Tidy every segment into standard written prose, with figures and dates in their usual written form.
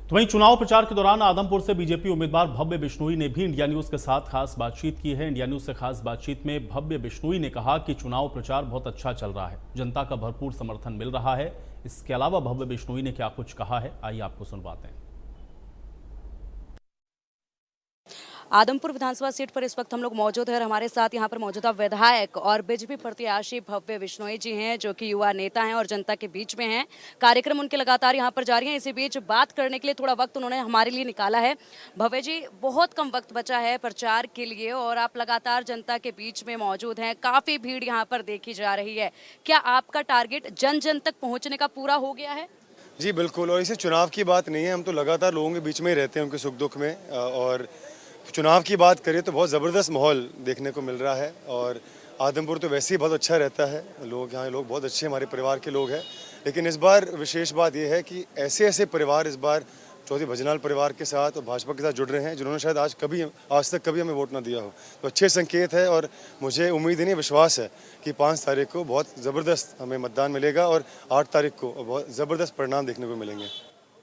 तो वहीं चुनाव प्रचार के दौरान आदमपुर से बीजेपी उम्मीदवार भव्य बिश्नोई ने भी इंडिया न्यूज के साथ खास बातचीत की है। इंडिया न्यूज से खास बातचीत में भव्य बिश्नोई ने कहा कि चुनाव प्रचार बहुत अच्छा चल रहा है, जनता का भरपूर समर्थन मिल रहा है। इसके अलावा भव्य बिश्नोई ने क्या कुछ कहा है, आइए आपको सुनवाते हैं। आदमपुर विधानसभा सीट पर इस वक्त हम लोग मौजूद हैं और हमारे साथ यहाँ पर मौजूदा विधायक और बीजेपी प्रत्याशी भव्य बिश्नोई जी हैं, जो कि युवा नेता हैं और जनता के बीच में हैं। कार्यक्रम उनके लगातार यहाँ पर जारी हैं। इसी बीच बात करने के लिए थोड़ा वक्त उन्होंने हमारे लिए निकाला है। भव्य जी, बहुत कम वक्त बचा है प्रचार के लिए और आप लगातार जनता के बीच में मौजूद हैं। काफ़ी भीड़ यहाँ पर देखी जा रही है। क्या आपका टारगेट जन जन तक पहुँचने का पूरा हो गया है? जी बिल्कुल, और इसे चुनाव की बात नहीं है। हम तो लगातार लोगों के बीच में ही रहते हैं, उनके सुख दुख में। और चुनाव की बात करें तो बहुत ज़बरदस्त माहौल देखने को मिल रहा है। और आदमपुर तो वैसे ही बहुत अच्छा रहता है, यहाँ लोग बहुत अच्छे हमारे परिवार के लोग हैं। लेकिन इस बार विशेष बात यह है कि ऐसे ऐसे परिवार इस बार चौधरी भजनाल परिवार के साथ और भाजपा के साथ जुड़ रहे हैं, जिन्होंने शायद आज तक कभी हमें वोट ना दिया हो। तो अच्छे संकेत है और मुझे उम्मीद नहीं, विश्वास है कि 5 तारीख को बहुत ज़बरदस्त हमें मतदान मिलेगा और 8 तारीख को बहुत ज़बरदस्त परिणाम देखने को मिलेंगे।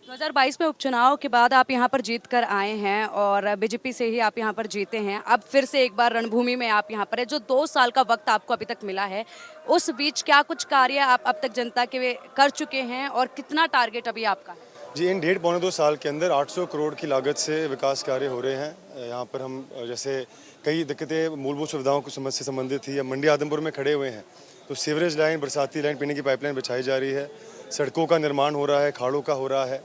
2022 में उपचुनाव के बाद आप यहाँ पर जीत कर आए हैं और बीजेपी से ही आप यहाँ पर जीते हैं। अब फिर से एक बार रणभूमि में आप यहाँ पर है। जो 2 साल का वक्त आपको अभी तक मिला है, उस बीच क्या कुछ कार्य आप अब तक जनता के कर चुके हैं और कितना टारगेट अभी आपका है? जी, इन 1.5-2 साल के अंदर 800 करोड़ की लागत से विकास कार्य हो रहे हैं। यहाँ पर हम जैसे कई दिक्कतें मूलभूत सुविधाओं की समस्या से संबंधित थी। अब मंडी आदमपुर में खड़े हुए हैं तो सीवरेज लाइन, बरसाती लाइन, पीने की पाइपलाइन बिछाई जा रही है। सड़कों का निर्माण हो रहा है, खाड़ों का हो रहा है।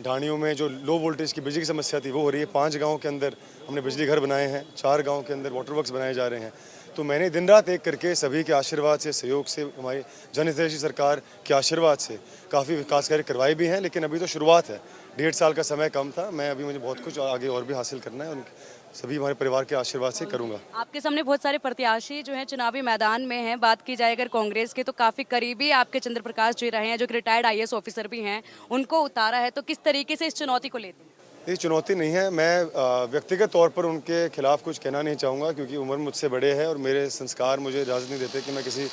ढाणियों में जो लो वोल्टेज की बिजली की समस्या थी वो हो रही है। 5 गाँव के अंदर हमने बिजली घर बनाए हैं, 4 गाँव के अंदर वाटर वर्क्स बनाए जा रहे हैं। तो मैंने दिन रात एक करके सभी के आशीर्वाद से, सहयोग से, हमारी जनहितैषी सरकार के आशीर्वाद से काफ़ी विकास कार्य करवाए भी हैं। लेकिन अभी तो शुरुआत है, 1.5 साल का समय कम था। मुझे बहुत कुछ आगे और भी हासिल करना है, उनके सभी हमारे परिवार के आशीर्वाद से करूँगा। आपके सामने बहुत सारे प्रत्याशी जो हैं चुनावी मैदान में हैं। बात की जाए अगर कांग्रेस के, तो काफ़ी करीबी आपके चंद्र प्रकाश जी रहे हैं, जो कि रिटायर्ड IAS ऑफिसर भी हैं। उनको उतारा है, तो किस तरीके से इस चुनौती को लेते हैं? ये चुनौती नहीं है। मैं व्यक्तिगत तौर पर उनके खिलाफ कुछ कहना नहीं चाहूँगा, क्योंकि उम्र मुझसे बड़े हैं और मेरे संस्कार मुझे इजाज़त नहीं देते कि मैं किसी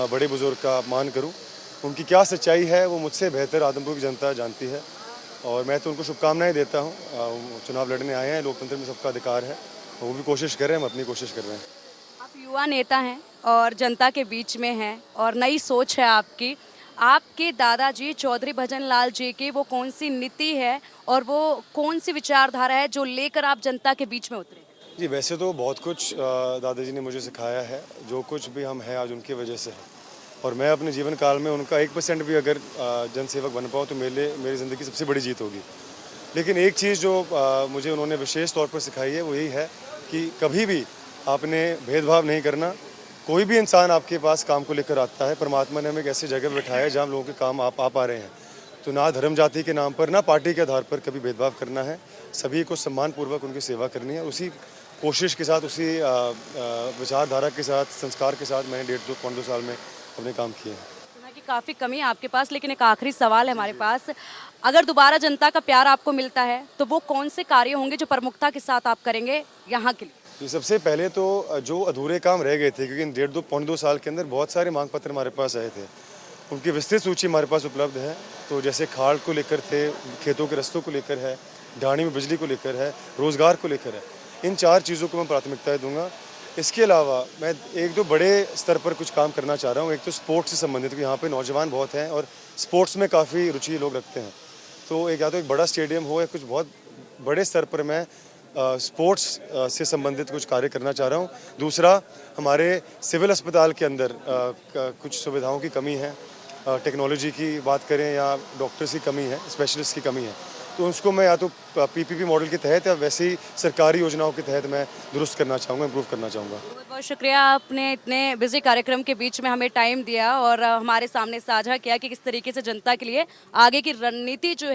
बड़े बुजुर्ग का अपमान करूँ। उनकी क्या सच्चाई है वो मुझसे बेहतर आदमपुर की जनता जानती है और मैं तो उनको शुभकामनाएं देता हूँ। चुनाव लड़ने आए हैं, लोकतंत्र में सबका अधिकार है। वो भी कोशिश कर रहे हैं, हम अपनी कोशिश कर रहे हैं। आप युवा नेता हैं और जनता के बीच में हैं और नई सोच है आपकी। आपके दादाजी चौधरी भजनलाल जी की वो कौन सी नीति है और वो कौन सी विचारधारा है जो लेकर आप जनता के बीच में उतरे? जी, वैसे तो बहुत कुछ दादाजी ने मुझे सिखाया है। जो कुछ भी हम हैं आज उनकी वजह से है और मैं अपने जीवन काल में उनका 1% भी अगर जनसेवक बन पाऊँ तो मेरी ज़िंदगी सबसे बड़ी जीत होगी। लेकिन एक चीज़ जो मुझे उन्होंने विशेष तौर पर सिखाई है वो यही है कि कभी भी आपने भेदभाव नहीं करना। कोई भी इंसान आपके पास काम को लेकर आता है। परमात्मा ने हमें एक ऐसी जगह बैठाया है जहाँ लोगों के काम आप आ पा रहे हैं। तो ना धर्म जाति के नाम पर, ना पार्टी के आधार पर कभी भेदभाव करना है। सभी को सम्मानपूर्वक उनकी सेवा करनी है। उसी कोशिश के साथ, उसी विचारधारा के साथ, संस्कार के साथ मैंने 1.5-2 साल में अपने काम किए हैं। सुना कि काफ़ी कमी है आपके पास, लेकिन एक आखिरी सवाल है हमारे पास। अगर दोबारा जनता का प्यार आपको मिलता है तो वो कौन से कार्य होंगे जो प्रमुखता के साथ आप करेंगे यहाँ के लिए? जी, सबसे पहले तो जो अधूरे काम रह गए थे, क्योंकि इन 1.5-2 साल के अंदर बहुत सारे मांग पत्र हमारे पास आए थे, उनकी विस्तृत सूची हमारे पास उपलब्ध है। तो जैसे खाड़ को लेकर थे, खेतों के रस्तों को लेकर है, ढाणी में बिजली को लेकर है, रोज़गार को लेकर है। इन 4 चीज़ों को मैं प्राथमिकता दूंगा। इसके अलावा मैं 1-2 बड़े स्तर पर कुछ काम करना चाह रहा हूँ। एक तो स्पोर्ट्स से संबंधित, क्योंकि यहाँ पे नौजवान बहुत हैं और स्पोर्ट्स में काफ़ी रुचि लोग रखते हैं। तो या तो एक बड़ा स्टेडियम हो या कुछ बहुत बड़े स्तर पर मैं स्पोर्ट्स से संबंधित कुछ कार्य करना चाह रहा हूँ। दूसरा, हमारे सिविल अस्पताल के अंदर कुछ सुविधाओं की कमी है। टेक्नोलॉजी की बात करें या डॉक्टर्स की कमी है, स्पेशलिस्ट की कमी है। तो उसको मैं या तो PPP मॉडल के तहत या वैसे ही सरकारी योजनाओं के तहत मैं दुरुस्त करना चाहूँगा, इम्प्रूव करना चाहूँगा। बहुत बहुत शुक्रिया, आपने इतने बिजी कार्यक्रम के बीच में हमें टाइम दिया और हमारे सामने साझा किया कि किस तरीके से जनता के लिए आगे की रणनीति जो